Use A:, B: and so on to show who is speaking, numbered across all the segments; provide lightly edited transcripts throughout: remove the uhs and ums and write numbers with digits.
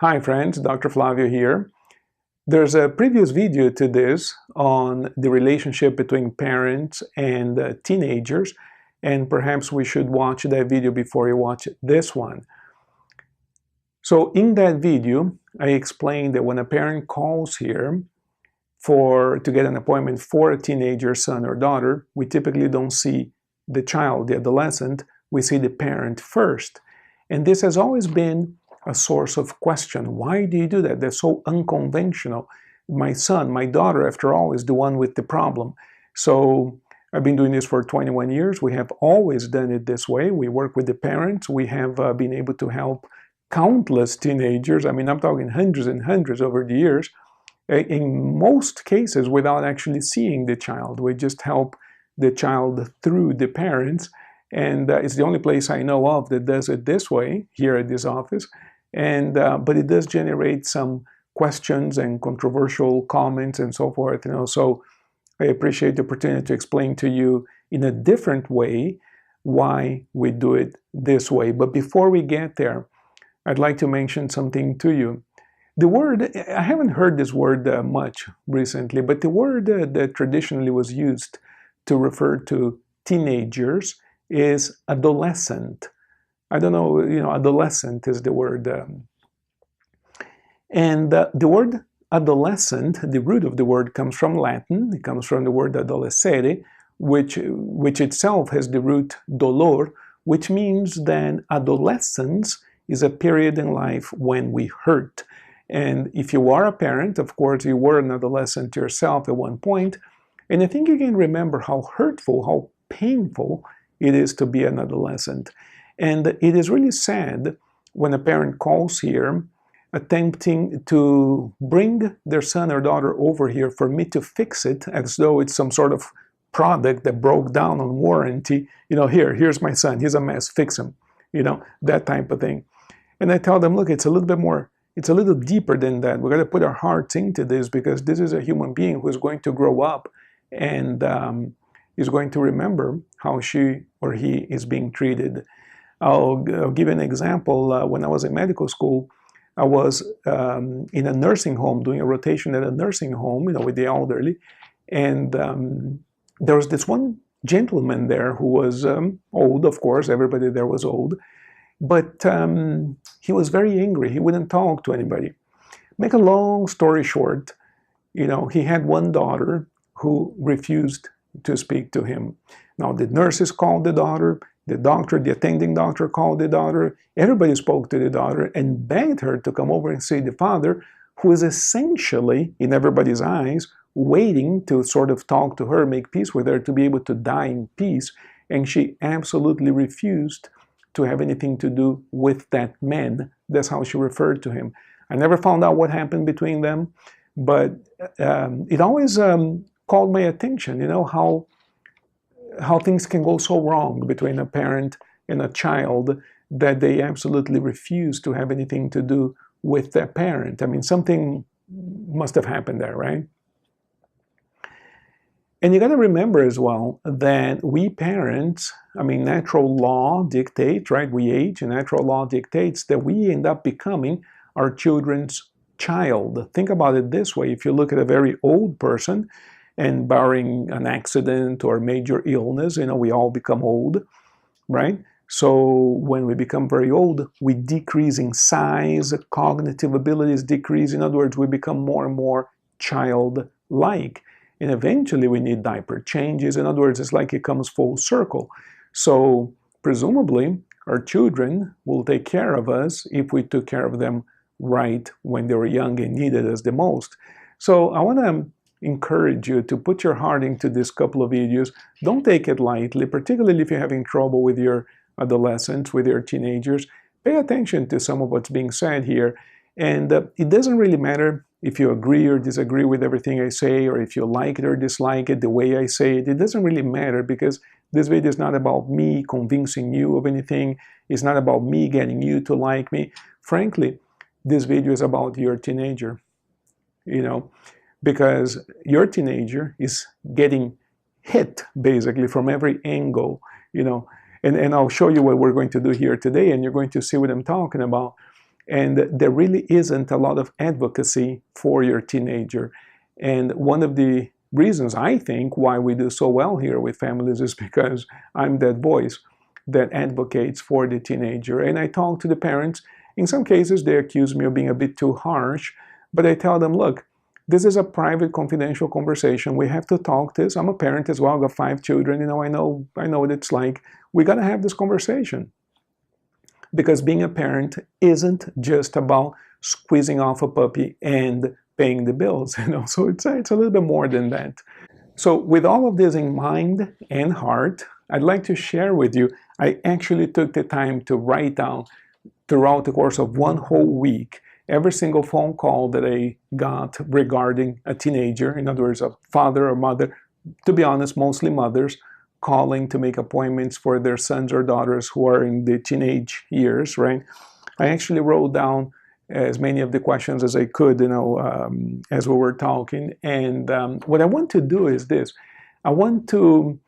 A: Hi friends, Dr. Flavio here. There's a previous video to this on the relationship between parents and teenagers, and perhaps we should watch that video before you watch this one. So in that video, I explained that when a parent calls here to get an appointment for a teenager son or daughter, we typically don't see the child, the adolescent, we see the parent first. And this has always been a source of question. Why do you do that? They're so unconventional. My son, my daughter, after all, is the one with the problem. So I've been doing this for 21 years. We have always done it this way. We work with the parents. We have been able to help countless teenagers. I mean, I'm talking hundreds and hundreds over the years. In most cases, without actually seeing the child. We just help the child through the parents. And it's the only place I know of that does it this way, here at this office. But it does generate some questions and controversial comments and so forth. So I appreciate the opportunity to explain to you in a different way why we do it this way. But before we get there, I'd like to mention something to you. The word, I haven't heard this word much recently, but the word that traditionally was used to refer to teenagers is adolescent. I don't know, adolescent is the word. The word adolescent, the root of the word comes from Latin. It comes from the word adolescere, which itself has the root dolor, which means that adolescence is a period in life when we hurt. And if you are a parent, of course, you were an adolescent yourself at one point, and I think you can remember how hurtful, how painful it is to be an adolescent. And it is really sad when a parent calls here attempting to bring their son or daughter over here for me to fix it as though it's some sort of product that broke down on warranty. Here's my son, he's a mess, fix him, that type of thing. And I tell them, look, it's a little deeper than that. We've got to put our hearts into this because this is a human being who's going to grow up and is going to remember how she or he is being treated. I'll give you an example. When I was in medical school, I was in a nursing home, doing a rotation at a nursing home, with the elderly. And there was this one gentleman there who was old, of course, everybody there was old. But he was very angry. He wouldn't talk to anybody. Make a long story short, he had one daughter who refused to speak to him. Now, the nurses called the daughter, the doctor, the attending doctor called the daughter. Everybody spoke to the daughter and begged her to come over and see the father, who is essentially, in everybody's eyes, waiting to sort of talk to her, make peace with her, to be able to die in peace. And she absolutely refused to have anything to do with that man. That's how she referred to him. I never found out what happened between them, but it always called my attention, how things can go so wrong between a parent and a child that they absolutely refuse to have anything to do with their parent. I mean, something must have happened there, right? And you got to remember as well that we parents, natural law dictates, right? We age, and natural law dictates that we end up becoming our children's child. Think about it this way. If you look at a very old person, and barring an accident or major illness, we all become old, right? So when we become very old, we decrease in size, cognitive abilities decrease. In other words, we become more and more childlike. And eventually we need diaper changes. In other words, it's like it comes full circle. So presumably our children will take care of us if we took care of them right when they were young and needed us the most. So I want to encourage you to put your heart into this couple of videos. Don't take it lightly, particularly if you're having trouble with your adolescents, with your teenagers. Pay attention to some of what's being said here. And it doesn't really matter if you agree or disagree with everything I say, or if you like it or dislike it the way I say it. It doesn't really matter because this video is not about me convincing you of anything. It's not about me getting you to like me. Frankly, this video is about your teenager, because your teenager is getting hit basically from every angle, and I'll show you what we're going to do here today, and you're going to see what I'm talking about. And there really isn't a lot of advocacy for your teenager. And one of the reasons I think why we do so well here with families is because I'm that voice that advocates for the teenager. And I talk to the parents. In some cases, they accuse me of being a bit too harsh, but I tell them, look, this is a private, confidential conversation. We have to talk this. I'm a parent as well. I've got 5 children. I know what it's like. We got to have this conversation. Because being a parent isn't just about squeezing off a puppy and paying the bills, So it's a little bit more than that. So with all of this in mind and heart, I'd like to share with you, I actually took the time to write down throughout the course of one whole week, every single phone call that I got regarding a teenager, in other words, a father or mother, to be honest, mostly mothers, calling to make appointments for their sons or daughters who are in the teenage years, right? I actually wrote down as many of the questions as I could, as we were talking. And what I want to do is this. I want to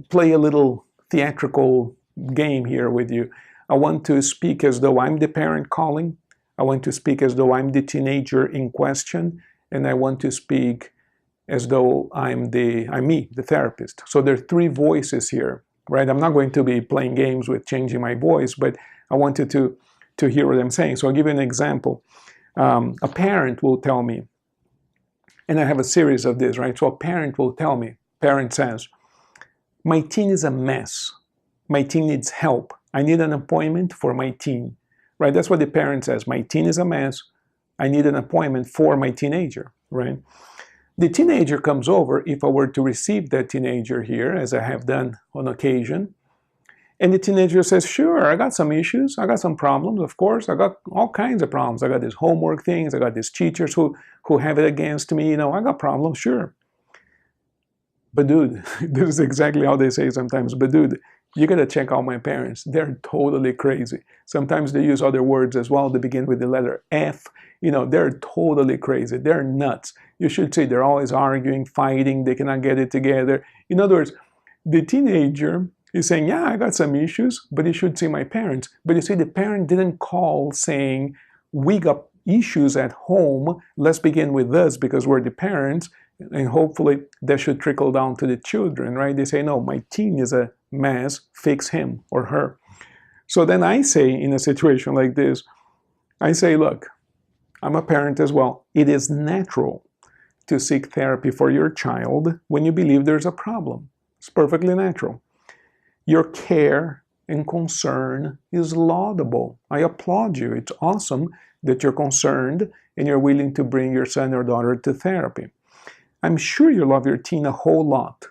A: play a little theatrical game here with you. I want to speak as though I'm the parent calling. I want to speak as though I'm the teenager in question. And I want to speak as though I'm me, the therapist. So there are 3 voices here, right? I'm not going to be playing games with changing my voice, but I want you to hear what I'm saying. So I'll give you an example. A parent will tell me, and I have a series of this, right? So a parent will tell me, parent says, my teen is a mess. My teen needs help. I need an appointment for my teen, right? That's what the parent says. My teen is a mess. I need an appointment for my teenager, right? The teenager comes over, if I were to receive that teenager here, as I have done on occasion, and the teenager says, sure, I got some issues, I got some problems, of course, I got all kinds of problems. I got these homework things, I got these teachers who have it against me, I got problems, sure. But dude, this is exactly how they say sometimes, but dude, you gotta check out my parents. They're totally crazy. Sometimes they use other words as well that begin with the letter F. They're totally crazy. They're nuts. You should say they're always arguing, fighting, they cannot get it together. In other words, the teenager is saying, yeah, I got some issues, but you should see my parents. But you see, the parent didn't call saying, we got issues at home, let's begin with us because we're the parents, and hopefully that should trickle down to the children, right? They say, no, my teen is a mess, fix him or her. So then I say, in a situation like this, I say, look, I'm a parent as well. It is natural to seek therapy for your child when you believe there's a problem. It's perfectly natural. Your care and concern is laudable. I applaud you. It's awesome that you're concerned and you're willing to bring your son or daughter to therapy. I'm sure you love your teen a whole lot.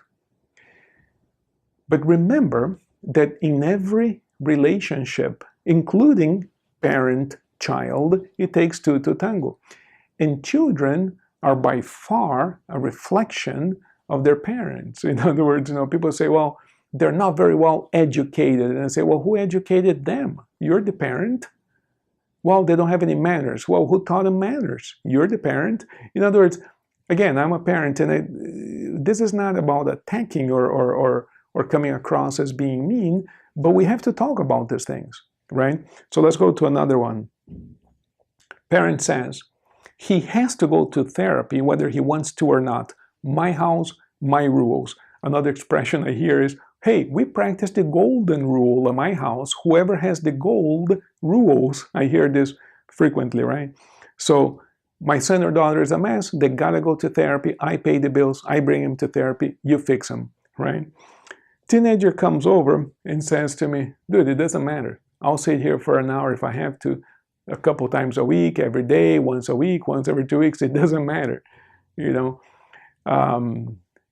A: But remember that in every relationship, including parent-child, it takes 2 to tango. And children are by far a reflection of their parents. In other words, people say, well, they're not very well educated. And I say, well, who educated them? You're the parent. Well, they don't have any manners. Well, who taught them manners? You're the parent. In other words, again, I'm a parent, and this is not about attacking or coming across as being mean, but we have to talk about these things, right? So let's go to another one. Parent says, he has to go to therapy whether he wants to or not. My house, my rules. Another expression I hear is, hey, we practice the golden rule at my house. Whoever has the gold rules. I hear this frequently, right? So my son or daughter is a mess. They gotta go to therapy. I pay the bills. I bring him to therapy. You fix him, right? Teenager comes over and says to me, dude, it doesn't matter. I'll sit here for an hour if I have to, a couple times a week, every day, once a week, once every 2 weeks. It doesn't matter,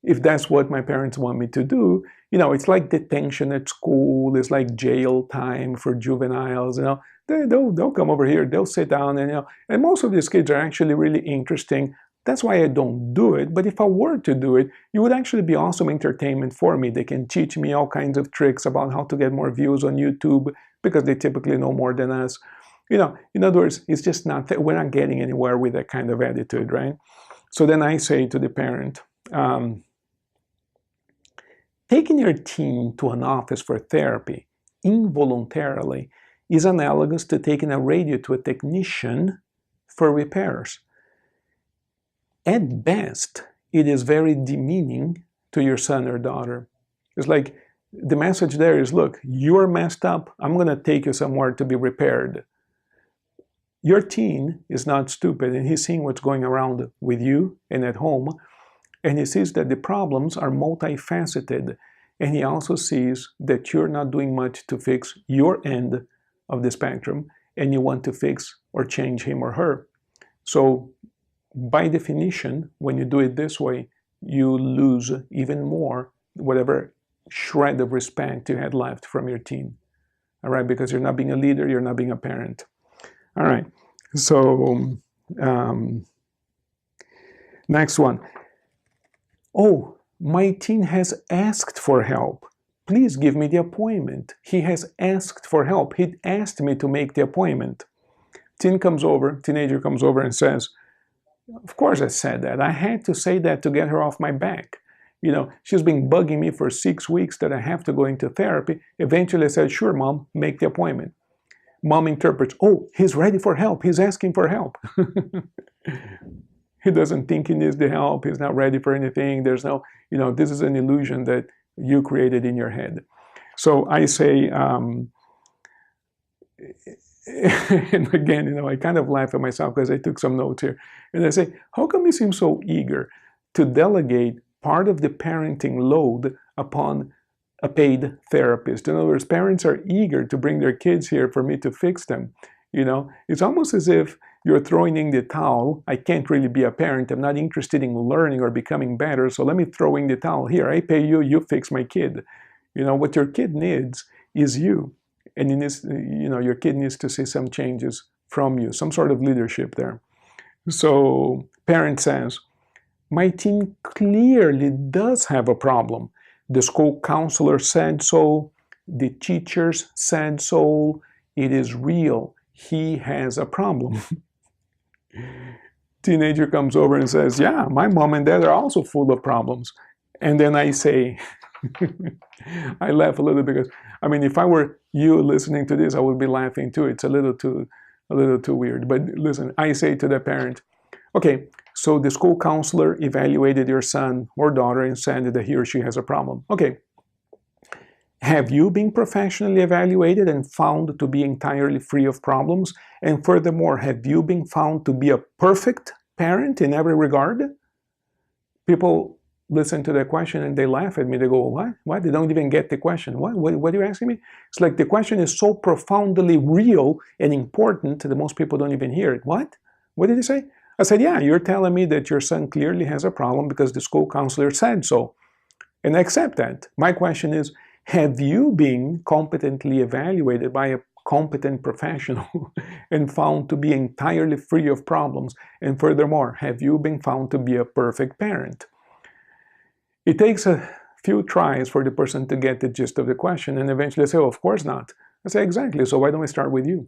A: If that's what my parents want me to do, it's like detention at school. It's like jail time for juveniles. They'll come over here. They'll sit down, and most of these kids are actually really interesting. That's why I don't do it. But if I were to do it, it would actually be awesome entertainment for me. They can teach me all kinds of tricks about how to get more views on YouTube because they typically know more than us. In other words, it's just not that we're not getting anywhere with that kind of attitude, right? So then I say to the parent, taking your teen to an office for therapy involuntarily is analogous to taking a radio to a technician for repairs. At best, it is very demeaning to your son or daughter. It's like the message there is, look, you're messed up. I'm going to take you somewhere to be repaired. Your teen is not stupid, and he's seeing what's going around with you and at home, and he sees that the problems are multifaceted, and he also sees that you're not doing much to fix your end of the spectrum, and you want to fix or change him or her. So by definition, when you do it this way, you lose even more whatever shred of respect you had left from your teen. All right, because you're not being a leader, you're not being a parent. All right, so next one. Oh, my teen has asked for help. Please give me the appointment. He has asked for help. He asked me to make the appointment. Teenager comes over and says, of course I said that. I had to say that to get her off my back. You know, she's been bugging me for 6 weeks that I have to go into therapy. Eventually I said, sure, Mom, make the appointment. Mom interprets, oh, he's ready for help. He's asking for help. He doesn't think he needs the help. He's not ready for anything. There's no, you know, this is an illusion that you created in your head. So I say, and again, you know, I kind of laugh at myself because I took some notes here. And I say, how come you seem so eager to delegate part of the parenting load upon a paid therapist? In other words, parents are eager to bring their kids here for me to fix them. You know, it's almost as if you're throwing in the towel. I can't really be a parent. I'm not interested in learning or becoming better. So let me throw in the towel. Here, I pay you, you fix my kid. You know, what your kid needs is you. And it needs, you know, your kid needs to see some changes from you, some sort of leadership there. So parent says, my teen clearly does have a problem. The school counselor said so. The teachers said so. It is real. He has a problem. Teenager comes over and says, yeah, my mom and dad are also full of problems. And then I say, I laugh a little because, I mean, if I were you listening to this, I would be laughing too. It's a little too weird. But listen, I say to the parent, okay, so the school counselor evaluated your son or daughter and said that he or she has a problem. Okay. Have you been professionally evaluated and found to be entirely free of problems? And furthermore, have you been found to be a perfect parent in every regard? People listen to the question and they laugh at me. They go, what? What? They don't even get the question. What are you asking me? It's like the question is so profoundly real and important that most people don't even hear it. What? What did he say? I said, yeah, you're telling me that your son clearly has a problem because the school counselor said so. And I accept that. My question is, have you been competently evaluated by a competent professional and found to be entirely free of problems? And furthermore, have you been found to be a perfect parent? It takes a few tries for the person to get the gist of the question and eventually say, oh, of course not. I say, exactly, so why don't we start with you?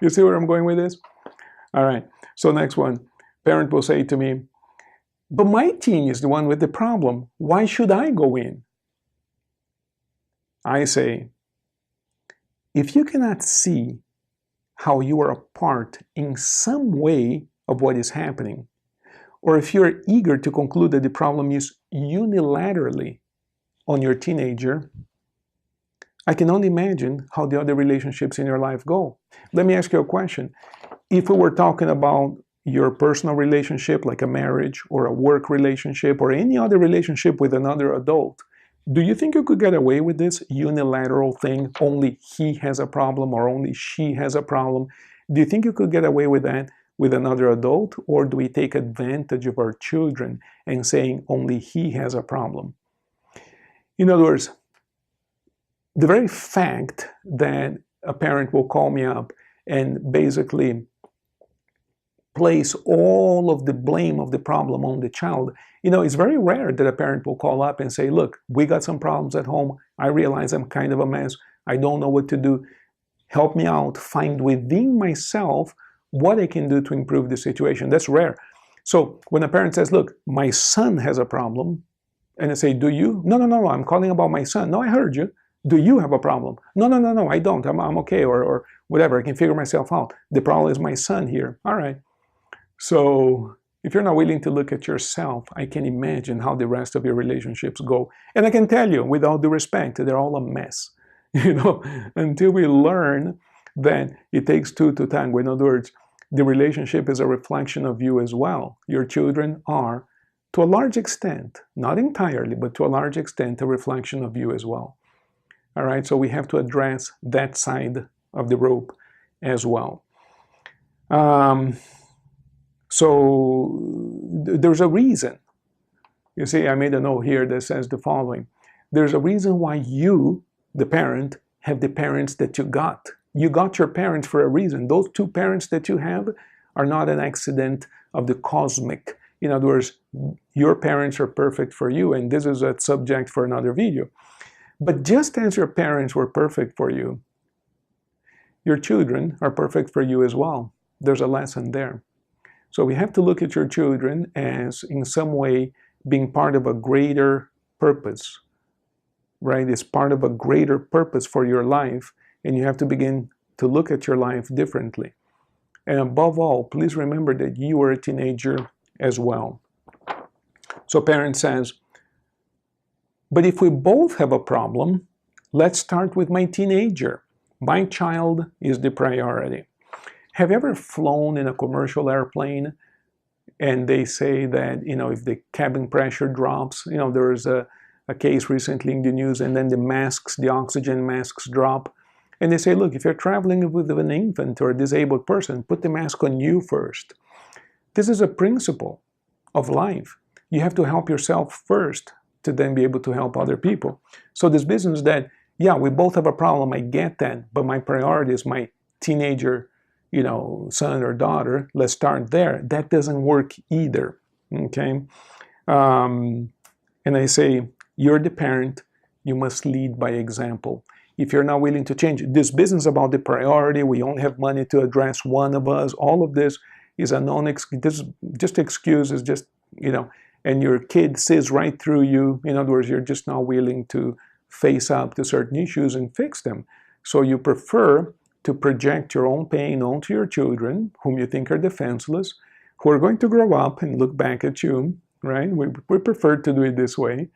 A: You see where I'm going with this? All right, so next one. Parent will say to me, but my teen is the one with the problem. Why should I go in? I say, if you cannot see how you are a part in some way of what is happening, or if you're eager to conclude that the problem is unilaterally on your teenager, I can only imagine how the other relationships in your life go. Let me ask you a question. If we were talking about your personal relationship, like a marriage or a work relationship or any other relationship with another adult, do you think you could get away with this unilateral thing, only he has a problem or only she has a problem? Do you think you could get away with that with another adult, or do we take advantage of our children and saying only he has a problem? In other words, the very fact that a parent will call me up and basically place all of the blame of the problem on the child. You know, it's very rare that a parent will call up and say, look, we got some problems at home. I realize I'm kind of a mess. I don't know what to do. Help me out. Find within myself what I can do to improve the situation. That's rare. So when a parent says, look, my son has a problem, and I say, do you? No, I'm calling about my son. No, I heard you. Do you have a problem? No, no, no, no, I don't. I'm okay, or whatever. I can figure myself out. The problem is my son here. All right. So if you're not willing to look at yourself, I can imagine how the rest of your relationships go. And I can tell you, with all due respect, they're all a mess. Until we learn that it takes two to tango. In other words, the relationship is a reflection of you as well. Your children are, to a large extent, not entirely, but to a large extent, a reflection of you as well. All right, so we have to address that side of the rope as well. So there's a reason. You see, I made a note here that says the following. There's a reason why you, the parent, have the parents that you got. You got your parents for a reason. Those two parents that you have are not an accident of the cosmic. In other words, your parents are perfect for you, and this is a subject for another video. But just as your parents were perfect for you, your children are perfect for you as well. There's a lesson there. So we have to look at your children as, in some way, being part of a greater purpose, right? It's part of a greater purpose for your life, and you have to begin to look at your life differently. And above all, please remember that you are a teenager as well. So parent says, but if we both have a problem, let's start with my teenager. My child is the priority. Have you ever flown in a commercial airplane and they say that, if the cabin pressure drops, there was a case recently in the news, and then the oxygen masks drop. And they say, look, if you're traveling with an infant or a disabled person, put the mask on you first. This is a principle of life. You have to help yourself first to then be able to help other people. So this business that, yeah, we both have a problem, I get that, but my priority is my teenager, son or daughter, let's start there. That doesn't work either, okay? And I say, you're the parent, you must lead by example. If you're not willing to change, this business about the priority, we only have money to address one of us, all of this is a this just excuses, just, and your kid sees right through you. In other words, you're just not willing to face up to certain issues and fix them. So you prefer to project your own pain onto your children, whom you think are defenseless, who are going to grow up and look back at you, right? We prefer to do it this way.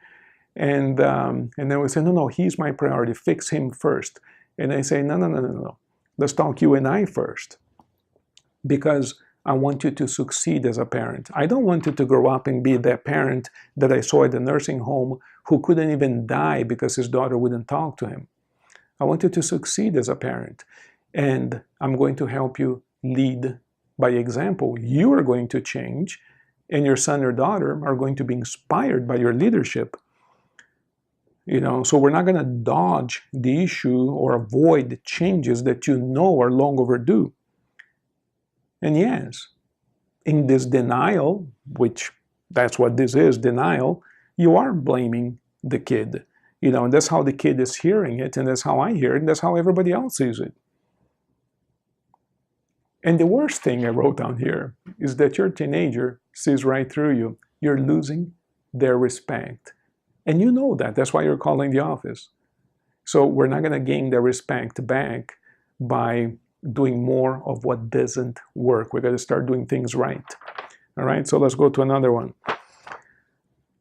A: And then we say, no, he's my priority, fix him first. And I say, no. Let's talk you and I first. Because I want you to succeed as a parent. I don't want you to grow up and be that parent that I saw at the nursing home who couldn't even die because his daughter wouldn't talk to him. I want you to succeed as a parent. And I'm going to help you lead by example. You are going to change, and your son or daughter are going to be inspired by your leadership. So we're not going to dodge the issue or avoid changes that you know are long overdue. And yes, in this denial, which that's what this is, denial, you are blaming the kid. And that's how the kid is hearing it, and that's how I hear it, and that's how everybody else sees it. And the worst thing I wrote down here is that your teenager sees right through you. You're losing their respect. And you know that. That's why you're calling the office. So we're not going to gain their respect back by doing more of what doesn't work. We're going to start doing things right. All right, so let's go to another one.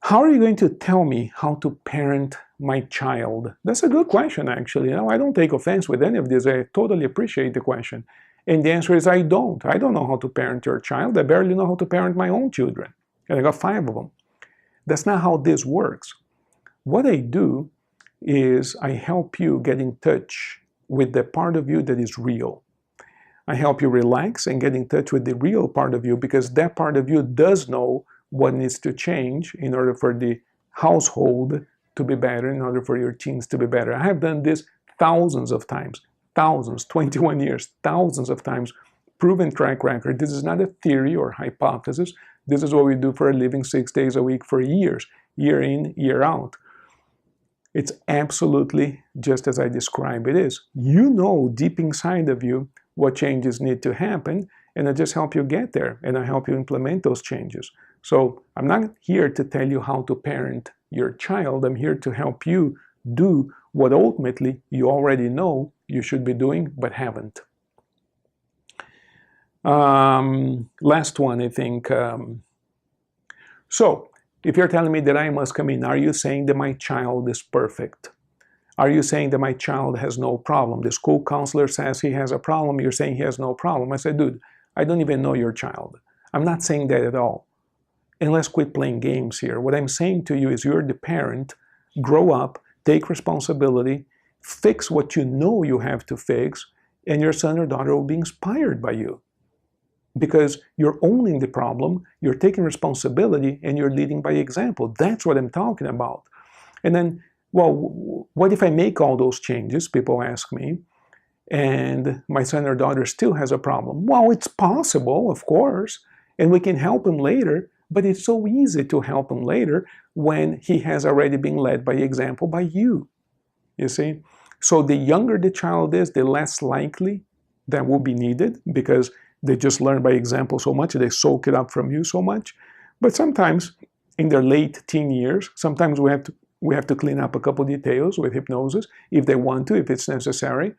A: How are you going to tell me how to parent my child? That's a good question, actually. I don't take offense with any of this. I totally appreciate the question. And the answer is I don't. I don't know how to parent your child. I barely know how to parent my own children. And I got 5 of them. That's not how this works. What I do is I help you get in touch with the part of you that is real. I help you relax and get in touch with the real part of you, because that part of you does know what needs to change in order for the household to be better, in order for your teens to be better. I have done this thousands of times. Thousands, 21 years, thousands of times, proven track record. This is not a theory or hypothesis. This is what we do for a living 6 days a week for years, year in, year out. It's absolutely just as I describe it is. You know deep inside of you what changes need to happen, and I just help you get there, and I help you implement those changes. So I'm not here to tell you how to parent your child. I'm here to help you do what ultimately you already know you should be doing but haven't. Last one, I think. So, if you're telling me that I must come in, are you saying that my child is perfect? Are you saying that my child has no problem? The school counselor says he has a problem, you're saying he has no problem. I said, dude, I don't even know your child. I'm not saying that at all. And let's quit playing games here. What I'm saying to you is you're the parent, grow up, take responsibility, fix what you know you have to fix, and your son or daughter will be inspired by you. Because you're owning the problem, you're taking responsibility, and you're leading by example. That's what I'm talking about. And then, well, what if I make all those changes, people ask me, and my son or daughter still has a problem? Well, it's possible, of course, and we can help him later, but it's so easy to help him later when he has already been led by example by you, you see? So the younger the child is, the less likely that will be needed, because they just learn by example so much, they soak it up from you so much. But sometimes in their late teen years, sometimes we have to clean up a couple details with hypnosis if they want to, if it's necessary.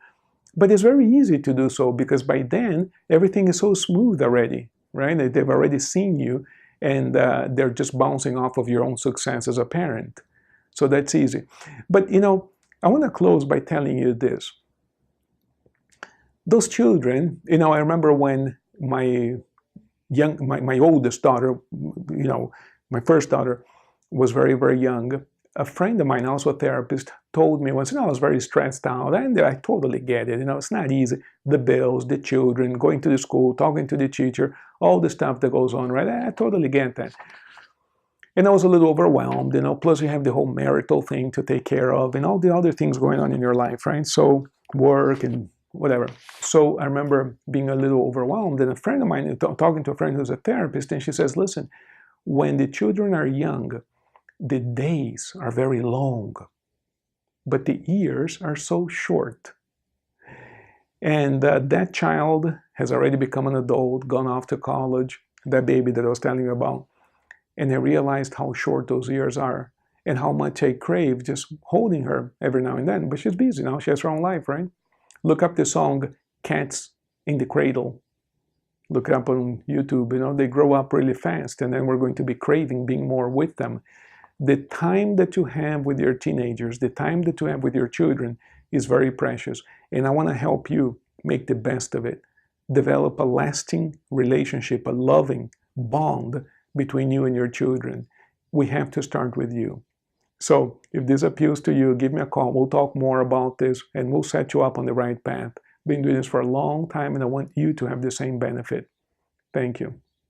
A: But it's very easy to do so because by then everything is so smooth already, right? They've already seen you and they're just bouncing off of your own success as a parent. So that's easy. But I want to close by telling you this. Those children, I remember when my oldest daughter, my first daughter was very, very young. A friend of mine, also a therapist, told me once, I was very stressed out, and I totally get it. It's not easy. The bills, the children, going to the school, talking to the teacher, all the stuff that goes on, right? I totally get that. And I was a little overwhelmed, plus you have the whole marital thing to take care of and all the other things going on in your life, right? So work and whatever. So I remember being a little overwhelmed, and a friend of mine, talking to a friend who's a therapist, and she says, listen, when the children are young, the days are very long, but the years are so short. And that child has already become an adult, gone off to college, that baby that I was telling you about, and I realized how short those years are and how much I crave just holding her every now and then. But she's busy now. She has her own life, right? Look up the song Cats in the Cradle. Look it up on YouTube. They grow up really fast, and then we're going to be craving being more with them. The time that you have with your teenagers, the time that you have with your children is very precious. And I want to help you make the best of it. Develop a lasting relationship, a loving bond between you and your children. We have to start with you. So if this appeals to you, give me a call. We'll talk more about this and we'll set you up on the right path. Been doing this for a long time and I want you to have the same benefit. Thank you.